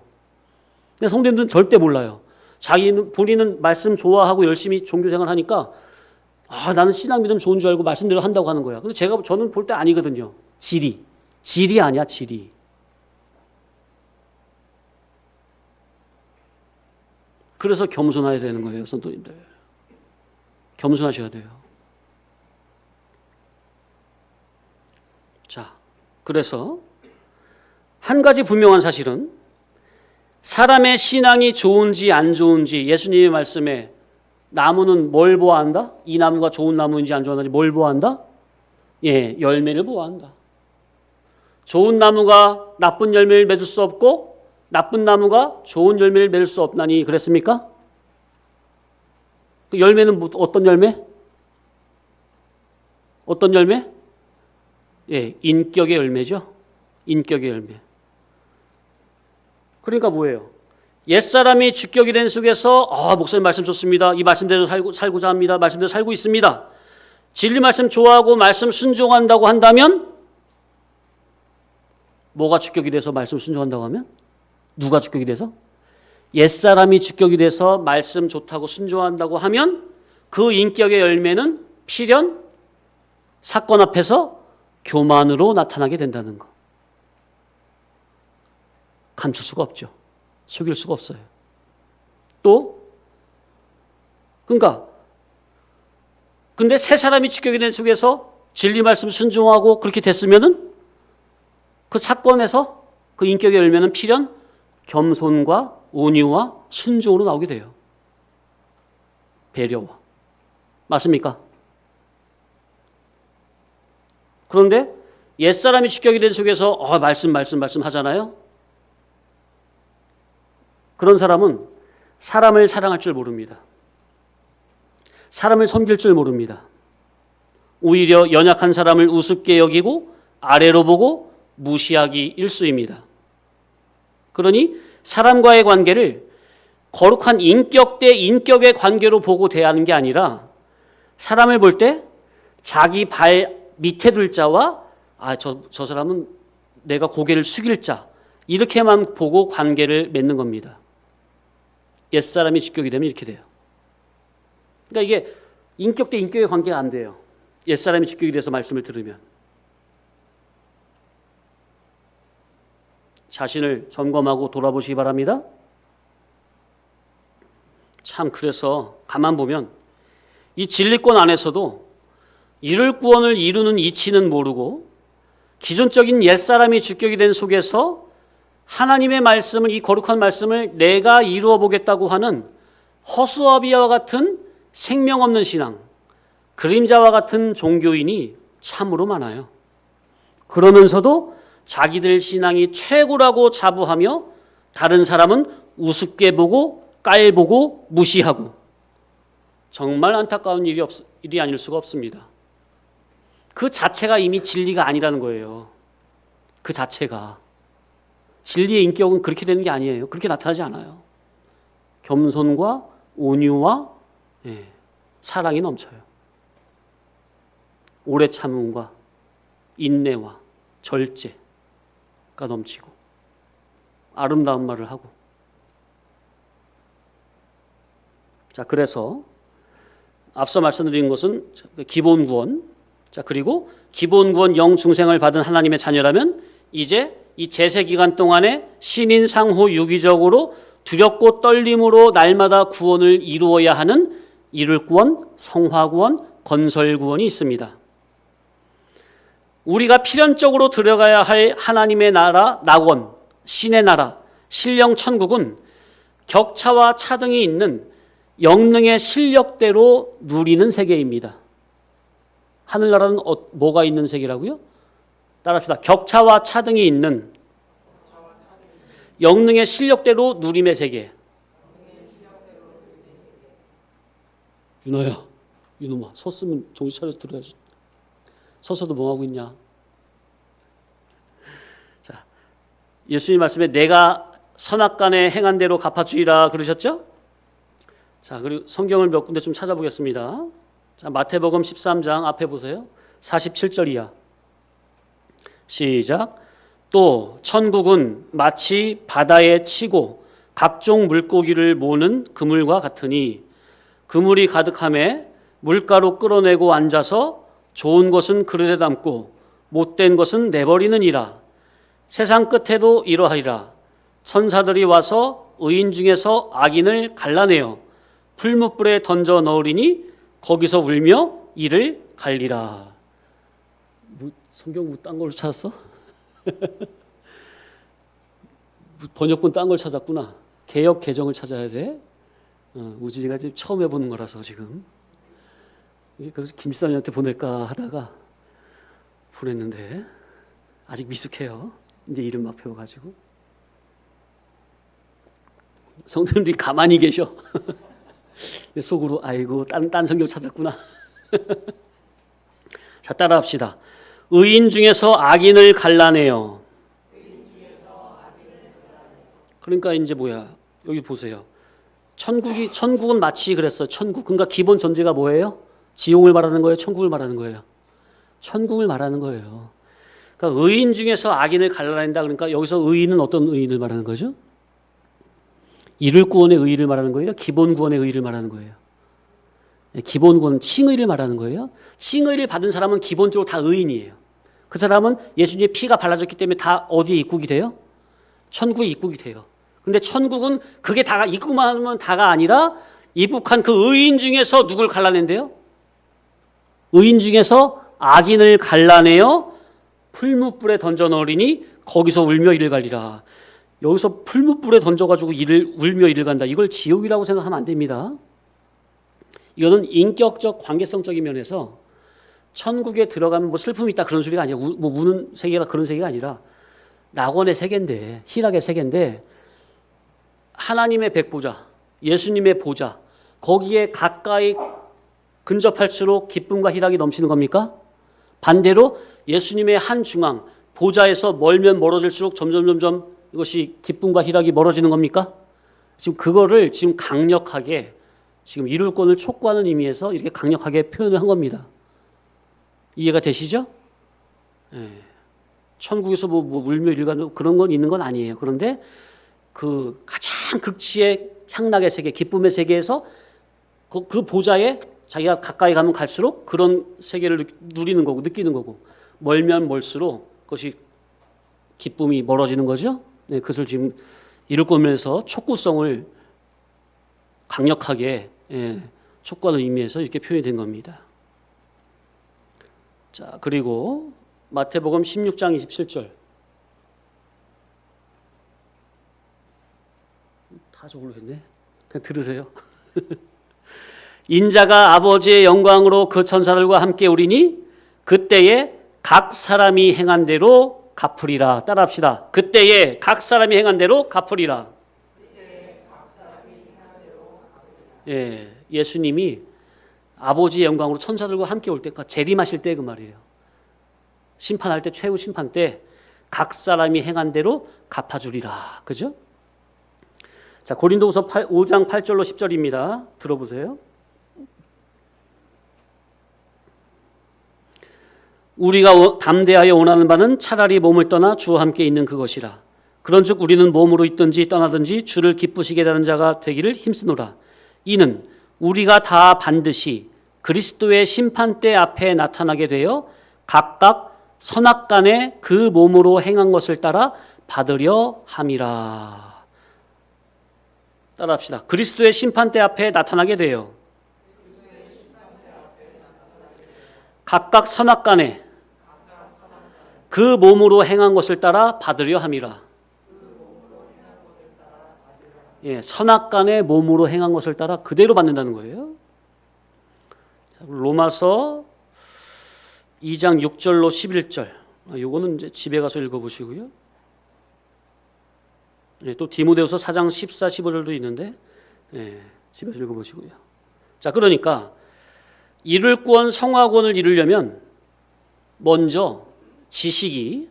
근데 성도님들은 절대 몰라요. 본인은 말씀 좋아하고 열심히 종교생활 하니까 나는 신앙 믿음 좋은 줄 알고 말씀대로 한다고 하는 거야. 근데 저는 볼 때 아니거든요. 질이 아니야, 질이. 그래서 겸손해야 되는 거예요, 성도님들. 겸손하셔야 돼요. 자, 그래서 한 가지 분명한 사실은 사람의 신앙이 좋은지 안 좋은지 예수님의 말씀에 나무는 뭘 보아한다? 이 나무가 좋은 나무인지 안 좋은 나무인지 뭘 보아한다? 예, 열매를 보아한다. 좋은 나무가 나쁜 열매를 맺을 수 없고 나쁜 나무가 좋은 열매를 맺을 수 없나니 그랬습니까? 그 열매는 어떤 열매? 어떤 열매? 예, 인격의 열매죠. 인격의 열매. 그러니까 뭐예요? 옛사람이 주격이 된 속에서 목사님 말씀 좋습니다. 이 말씀대로 살고자 합니다. 말씀대로 살고 있습니다. 진리 말씀 좋아하고 말씀 순종한다고 한다면 뭐가 주격이 돼서 말씀 순종한다고 하면? 누가 주격이 돼서? 옛사람이 주격이 돼서 말씀 좋다고 순종한다고 하면 그 인격의 열매는 필연 사건 앞에서 교만으로 나타나게 된다는 거. 감출 수가 없죠. 속일 수가 없어요. 근데 새 사람이 주격이 된 속에서 진리 말씀 순종하고 그렇게 됐으면은 그 사건에서 그 인격의 열매는 필연 겸손과 온유와 순종으로 나오게 돼요. 배려와. 맞습니까? 그런데 옛사람이 주격이 된 속에서 말씀 하잖아요. 그런 사람은 사람을 사랑할 줄 모릅니다. 사람을 섬길 줄 모릅니다. 오히려 연약한 사람을 우습게 여기고 아래로 보고 무시하기 일수입니다. 그러니 사람과의 관계를 거룩한 인격 대 인격의 관계로 보고 대하는 게 아니라 사람을 볼 때 자기 발 밑에 둘 자와 저 사람은 내가 고개를 숙일 자 이렇게만 보고 관계를 맺는 겁니다. 옛사람이 주격이 되면 이렇게 돼요. 그러니까 이게 인격 대 인격의 관계가 안 돼요. 옛사람이 주격이 돼서 말씀을 들으면. 자신을 점검하고 돌아보시기 바랍니다. 참 그래서 가만 보면 이 진리권 안에서도 이룰 구원을 이루는 이치는 모르고 기존적인 옛사람이 주격이 된 속에서 하나님의 말씀을, 이 거룩한 말씀을 내가 이루어 보겠다고 하는 허수아비와 같은 생명 없는 신앙, 그림자와 같은 종교인이 참으로 많아요. 그러면서도 자기들 신앙이 최고라고 자부하며 다른 사람은 우습게 보고 깔보고 무시하고 정말 안타까운 일이 아닐 수가 없습니다. 그 자체가 이미 진리가 아니라는 거예요. 그 자체가. 진리의 인격은 그렇게 되는 게 아니에요. 그렇게 나타나지 않아요. 겸손과 온유와 사랑이 넘쳐요. 오래 참음과 인내와 절제가 넘치고 아름다운 말을 하고. 자, 그래서 앞서 말씀드린 것은 기본 구원. 자, 그리고 기본 구원 영중생을 받은 하나님의 자녀라면 이제 이 제세 기간 동안에 신인 상호 유기적으로 두렵고 떨림으로 날마다 구원을 이루어야 하는 이룰 구원, 성화 구원, 건설 구원이 있습니다. 우리가 필연적으로 들어가야 할 하나님의 나라, 낙원, 신의 나라, 신령 천국은 격차와 차등이 있는 영능의 실력대로 누리는 세계입니다. 하늘나라는 뭐가 있는 세계라고요? 따라합시다. 격차와 차등이 있는 영능의 실력대로 누림의 세계. 윤호야, 이놈아, 섰으면 정신 차려서 들어야지. 서서도 뭐하고 있냐? 자, 예수님 말씀에 내가 선악간에 행한 대로 갚아주리라 그러셨죠? 자, 그리고 성경을 몇 군데 좀 찾아보겠습니다. 자, 마태복음 13장 앞에 보세요. 47절 이하. 시작. 또 천국은 마치 바다에 치고 각종 물고기를 모는 그물과 같으니 그물이 가득함에 물가로 끌어내고 앉아서 좋은 것은 그릇에 담고 못된 것은 내버리느니라. 세상 끝에도 이러하리라. 천사들이 와서 의인 중에서 악인을 갈라내어 풀무불에 던져 넣으리니 거기서 울며 이를 갈리라. 성경 딴 걸 찾았어? 번역본 딴 걸 찾았구나. 개역 개정을 찾아야 돼. 우진이가 지금 처음 해보는 거라서 지금. 그래서 김수환이한테 보낼까 하다가 보냈는데 아직 미숙해요. 이제 이름 막 배워가지고. 성도님들이 가만히 계셔. 속으로 아이고 딴 성경 찾았구나. 자, 따라합시다. 의인 중에서 악인을 갈라내요. 그러니까 이제 뭐야? 여기 보세요. 천국은 마치 그랬어. 천국. 그러니까 기본 전제가 뭐예요? 지옥을 말하는 거예요? 천국을 말하는 거예요? 천국을 말하는 거예요. 그러니까 의인 중에서 악인을 갈라낸다. 그러니까 여기서 의인은 어떤 의인을 말하는 거죠? 이룰 구원의 의의를 말하는 거예요? 기본 구원의 의의를 말하는 거예요? 기본 구원, 칭의를 말하는 거예요? 칭의를 받은 사람은 기본적으로 다 의인이에요. 그 사람은 예수님의 피가 발라졌기 때문에 다 어디에 입국이 돼요? 천국에 입국이 돼요. 근데 천국은 그게 다가 입국만 하면 다가 아니라 입국한 그 의인 중에서 누굴 갈라낸대요? 의인 중에서 악인을 갈라내어 풀무불에 던져 넣으리니 거기서 울며 이를 갈리라. 여기서 풀무불에 던져가지고 울며 이를 간다. 이걸 지옥이라고 생각하면 안 됩니다. 이거는 인격적 관계성적인 면에서 천국에 들어가면 뭐 슬픔이 있다 그런 소리가 아니라 뭐 우는 세계가 그런 세계가 아니라 낙원의 세계인데, 희락의 세계인데 하나님의 백보자, 예수님의 보자, 거기에 가까이 근접할수록 기쁨과 희락이 넘치는 겁니까? 반대로 예수님의 한 중앙, 보좌에서 멀면 멀어질수록 점점 이것이 기쁨과 희락이 멀어지는 겁니까? 지금 그거를 지금 강력하게 지금 이룰권을 촉구하는 의미에서 이렇게 강력하게 표현을 한 겁니다. 이해가 되시죠? 예. 천국에서 뭐 울며 일가며 그런 건 있는 건 아니에요. 그런데 그 가장 극치의 향락의 세계, 기쁨의 세계에서 그 보좌에 자기가 가까이 가면 갈수록 그런 세계를 누리는 거고 느끼는 거고, 멀면 멀수록 그것이 기쁨이 멀어지는 거죠. 네, 그것을 지금 이룰권에서 촉구성을 강력하게 촉구하는 의미에서 이렇게 표현이 된 겁니다. 자, 그리고 마태복음 16장 27절. 다 적으려겠네. 그냥 들으세요. 인자가 아버지의 영광으로 그 천사들과 함께 오리니 그때에 각 사람이 행한 대로 갚으리라. 따라합시다. 그때에 각 사람이 행한 대로 갚으리라. 예, 예수님이 아버지의 영광으로 천사들과 함께 올 때까지 재림하실 때 그 말이에요. 심판할 때, 최후 심판 때 각 사람이 행한 대로 갚아주리라. 그죠? 자, 고린도후서 5장 8절로 10절입니다. 들어보세요. 우리가 담대하여 원하는 바는 차라리 몸을 떠나 주와 함께 있는 그것이라. 그런즉 우리는 몸으로 있든지 떠나든지 주를 기쁘시게 하는 자가 되기를 힘쓰노라. 이는 우리가 다 반드시 그리스도의 심판대 앞에 나타나게 되어 각각 선악간에 그 몸으로 행한 것을 따라 받으려 함이라. 따라합시다. 그리스도의 심판대 앞에 나타나게 되어 각각 선악간에 그 몸으로 행한 것을 따라 받으려 함이라. 예, 선악간에 몸으로 행한 것을 따라 그대로 받는다는 거예요. 로마서 2장 6절로 11절. 요거는 이제 집에 가서 읽어보시고요. 예, 또 디모데후서 4장 14, 15절도 있는데 집에서 읽어보시고요. 자, 그러니까 이룰권, 성화권을 이루려면 먼저 지식이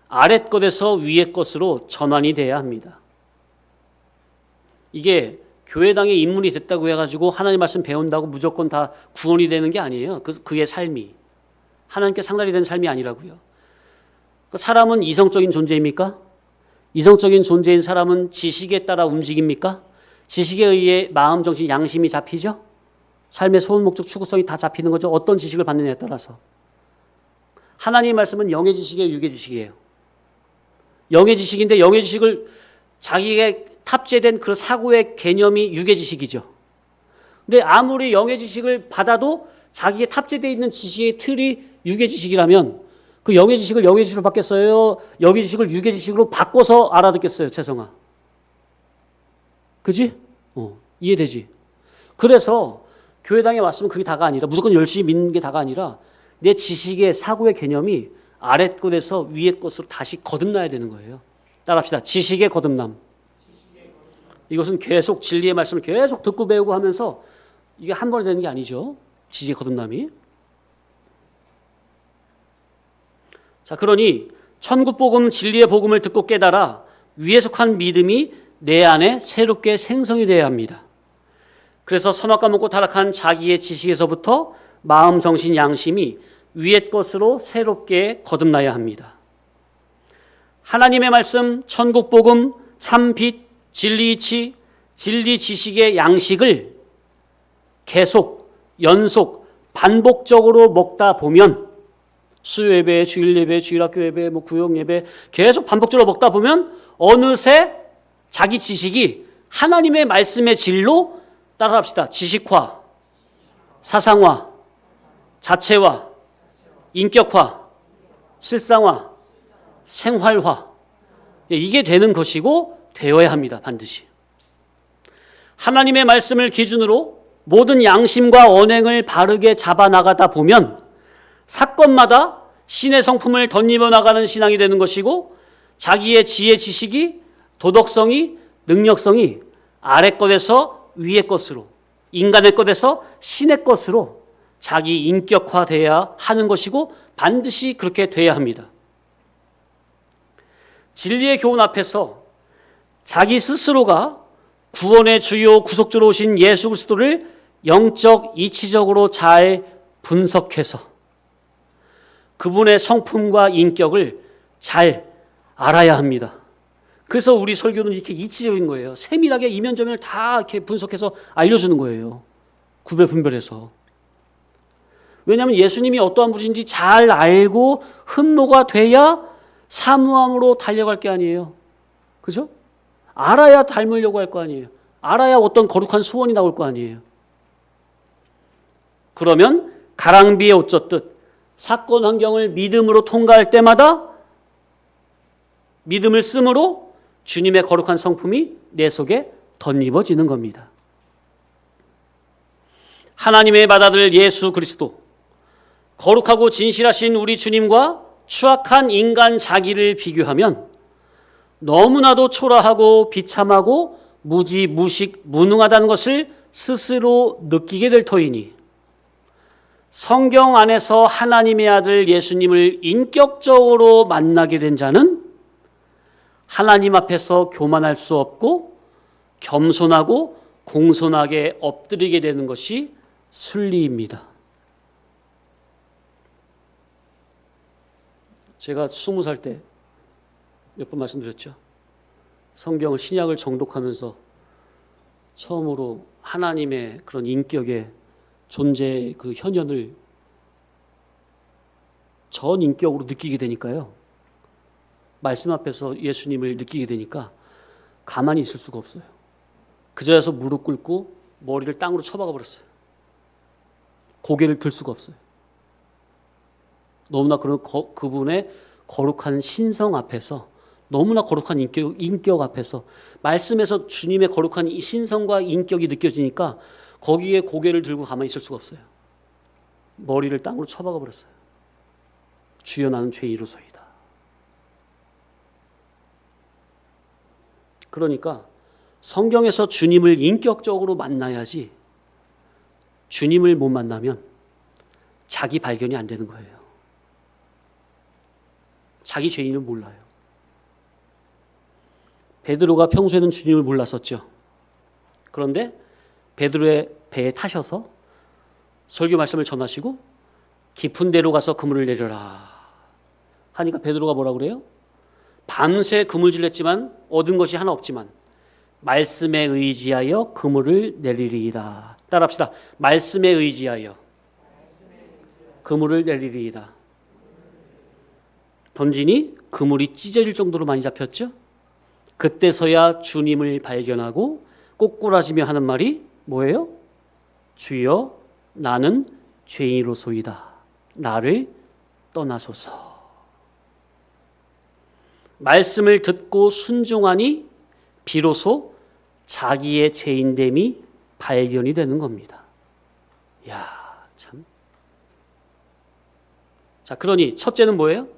아랫 것에서 위의 것으로 전환이 돼야 합니다. 이게 교회당의 입문이 됐다고 해가지고 하나님 말씀 배운다고 무조건 다 구원이 되는 게 아니에요. 그의 삶이 하나님께 상달이 되는 삶이 아니라고요. 사람은 이성적인 존재입니까? 이성적인 존재인 사람은 지식에 따라 움직입니까? 지식에 의해 마음, 정신, 양심이 잡히죠? 삶의 소원, 목적, 추구성이 다 잡히는 거죠. 어떤 지식을 받느냐에 따라서. 하나님의 말씀은 영의 지식이에요, 육의 지식이에요? 영의 지식인데 영의 지식을 자기의 탑재된 그 사고의 개념이 육의 지식이죠. 근데 아무리 영의 지식을 받아도 자기의 탑재되어 있는 지식의 틀이 육의 지식이라면 그 영의 지식을 영의 지식으로 받겠어요? 영의 지식을 육의 지식으로 바꿔서 알아듣겠어요, 채성아? 그지? 이해되지? 그래서 교회당에 왔으면 그게 다가 아니라 무조건 열심히 믿는 게 다가 아니라 내 지식의 사고의 개념이 아랫 것에서 위의 것으로 다시 거듭나야 되는 거예요. 따라합시다. 지식의 거듭남. 이것은 계속 진리의 말씀을 계속 듣고 배우고 하면서 이게 한 번에 되는 게 아니죠. 지식의 거듭남이. 자, 그러니 천국복음 진리의 복음을 듣고 깨달아 위에 속한 믿음이 내 안에 새롭게 생성이 되어야 합니다. 그래서 선악과 먹고 타락한 자기의 지식에서부터 마음, 정신, 양심이 위의 것으로 새롭게 거듭나야 합니다. 하나님의 말씀, 천국복음, 참빛, 진리이치, 진리 지식의 양식을 계속, 연속, 반복적으로 먹다 보면 수요예배, 주일예배, 주일학교예배, 구역예배 계속 반복적으로 먹다 보면 어느새 자기 지식이 하나님의 말씀의 진로 따라합시다. 지식화, 사상화, 자체화, 인격화, 실상화, 생활화 이게 되는 것이고 되어야 합니다. 반드시. 하나님의 말씀을 기준으로 모든 양심과 언행을 바르게 잡아나가다 보면 사건마다 신의 성품을 덧입어 나가는 신앙이 되는 것이고 자기의 지혜, 지식이, 도덕성이, 능력성이 아래 것에서 위의 것으로 인간의 것에서 신의 것으로 자기 인격화돼야 하는 것이고 반드시 그렇게 돼야 합니다. 진리의 교훈 앞에서 자기 스스로가 구원의 주요 구속주로 오신 예수 그리스도를 영적 이치적으로 잘 분석해서 그분의 성품과 인격을 잘 알아야 합니다. 그래서 우리 설교는 이렇게 이치적인 거예요. 세밀하게 이면저면을 다 이렇게 분석해서 알려주는 거예요. 구별 분별해서. 왜냐하면 예수님이 어떠한 분인지 잘 알고 흠모가 돼야 사무함으로 달려갈 게 아니에요. 그죠? 알아야 닮으려고 할 거 아니에요. 알아야 어떤 거룩한 소원이 나올 거 아니에요. 그러면 가랑비에 옷 젖듯 사건 환경을 믿음으로 통과할 때마다 믿음을 쓰므로 주님의 거룩한 성품이 내 속에 덧입어지는 겁니다. 하나님의 맏아들 예수 그리스도, 거룩하고 진실하신 우리 주님과 추악한 인간 자기를 비교하면 너무나도 초라하고 비참하고 무지, 무식, 무능하다는 것을 스스로 느끼게 될 터이니 성경 안에서 하나님의 아들 예수님을 인격적으로 만나게 된 자는 하나님 앞에서 교만할 수 없고 겸손하고 공손하게 엎드리게 되는 것이 순리입니다. 제가 20살 때 몇 번 말씀드렸죠. 성경을 신약을 정독하면서 처음으로 하나님의 그런 인격의 존재의 그 현현을 전 인격으로 느끼게 되니까요. 말씀 앞에서 예수님을 느끼게 되니까 가만히 있을 수가 없어요. 그 자리에서 무릎 꿇고 머리를 땅으로 쳐박아 버렸어요. 고개를 들 수가 없어요. 너무나 그런 그분의 거룩한 신성 앞에서, 너무나 거룩한 인격 앞에서, 말씀에서 주님의 거룩한 이 신성과 인격이 느껴지니까 거기에 고개를 들고 가만히 있을 수가 없어요. 머리를 땅으로 쳐박아 버렸어요. 주여 나는 죄인으로소이다. 그러니까 성경에서 주님을 인격적으로 만나야지 주님을 못 만나면 자기 발견이 안 되는 거예요. 자기 죄인을 몰라요. 베드로가 평소에는 주님을 몰랐었죠. 그런데 베드로의 배에 타셔서 설교 말씀을 전하시고 깊은 데로 가서 그물을 내려라 하니까 베드로가 뭐라고 그래요? 밤새 그물질냈지만 얻은 것이 하나 없지만 말씀에 의지하여 그물을 내리리이다. 따라합시다. 말씀에 의지하여 그물을 내리리이다. 던지니 그물이 찢어질 정도로 많이 잡혔죠. 그때서야 주님을 발견하고 꼬꾸라지며 하는 말이 뭐예요? 주여 나는 죄인으로소이다. 나를 떠나소서. 말씀을 듣고 순종하니 비로소 자기의 죄인됨이 발견이 되는 겁니다. 야, 참. 자, 그러니 첫째는 뭐예요?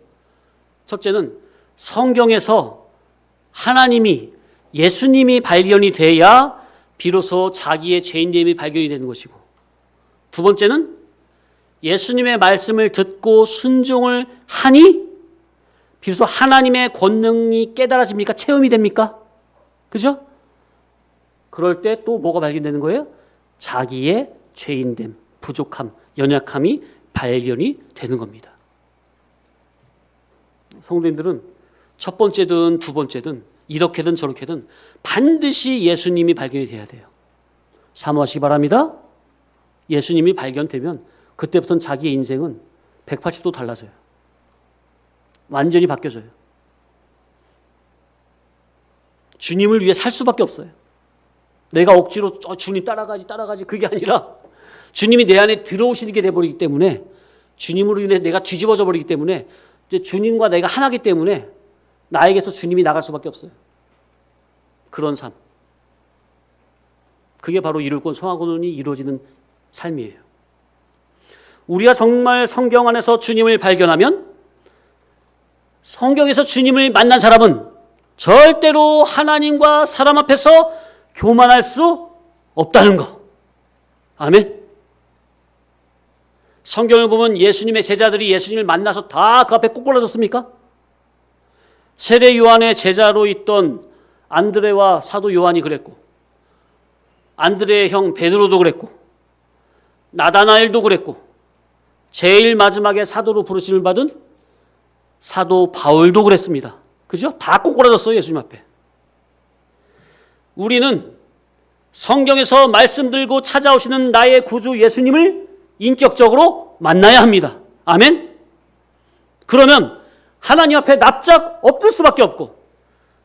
첫째는 성경에서 하나님이, 예수님이 발견이 돼야 비로소 자기의 죄인됨이 발견이 되는 것이고, 두 번째는 예수님의 말씀을 듣고 순종을 하니 비로소 하나님의 권능이 깨달아집니까? 체험이 됩니까? 그죠? 그럴 때 또 뭐가 발견되는 거예요? 자기의 죄인됨, 부족함, 연약함이 발견이 되는 겁니다. 성도님들은 첫 번째든 두 번째든 이렇게든 저렇게든 반드시 예수님이 발견이 돼야 돼요. 사모하시기 바랍니다. 예수님이 발견되면 그때부터는 자기의 인생은 180도 달라져요. 완전히 바뀌어져요. 주님을 위해 살 수밖에 없어요. 내가 억지로 주님 따라가지 그게 아니라 주님이 내 안에 들어오시게 돼버리기 때문에, 주님으로 인해 내가 뒤집어져 버리기 때문에, 이제 주님과 내가 하나기 때문에 나에게서 주님이 나갈 수밖에 없어요. 그런 삶. 그게 바로 이룰권 성하고는 이루어지는 삶이에요. 우리가 정말 성경 안에서 주님을 발견하면, 성경에서 주님을 만난 사람은 절대로 하나님과 사람 앞에서 교만할 수 없다는 거. 아멘. 성경을 보면 예수님의 제자들이 예수님을 만나서 다 그 앞에 꼬꾸라졌습니까? 세례 요한의 제자로 있던 안드레와 사도 요한이 그랬고, 안드레의 형 베드로도 그랬고, 나다나엘도 그랬고, 제일 마지막에 사도로 부르심을 받은 사도 바울도 그랬습니다. 그죠? 다 꼬꾸라졌어요, 예수님 앞에. 우리는 성경에서 말씀 들고 찾아오시는 나의 구주 예수님을 인격적으로 만나야 합니다. 아멘? 그러면 하나님 앞에 납작 엎을 수밖에 없고,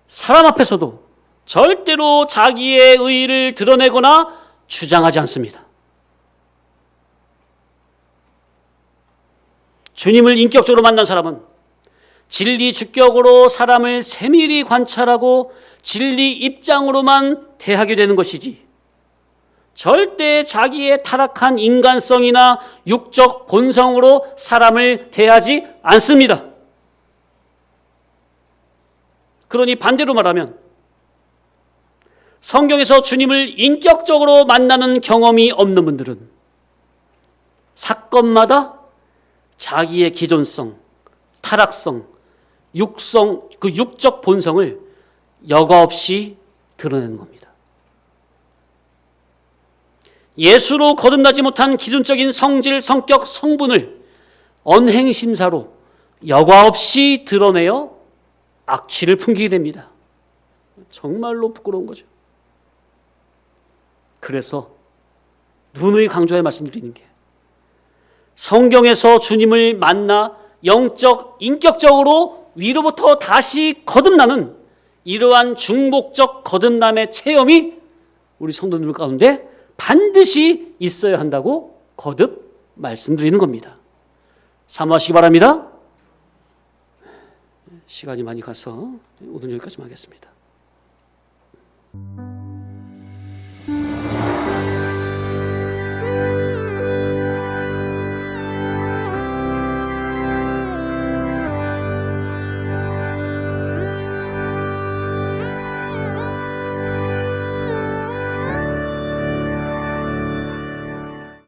사람 앞에서도 절대로 자기의 의의를 드러내거나 주장하지 않습니다. 주님을 인격적으로 만난 사람은 진리 주격으로 사람을 세밀히 관찰하고 진리 입장으로만 대하게 되는 것이지, 절대 자기의 타락한 인간성이나 육적 본성으로 사람을 대하지 않습니다. 그러니 반대로 말하면 성경에서 주님을 인격적으로 만나는 경험이 없는 분들은 사건마다 자기의 기존성, 타락성, 그 육적 본성을 여과 없이 드러내는 겁니다. 예수로 거듭나지 못한 기존적인 성질, 성격, 성분을 언행심사로 여과 없이 드러내어 악취를 풍기게 됩니다. 정말로 부끄러운 거죠. 그래서 누누이 강조해 말씀드리는 게, 성경에서 주님을 만나 영적, 인격적으로 위로부터 다시 거듭나는 이러한 중복적 거듭남의 체험이 우리 성도들 가운데 반드시 있어야 한다고 거듭 말씀드리는 겁니다. 사모하시기 바랍니다. 시간이 많이 가서 오늘 여기까지만 하겠습니다.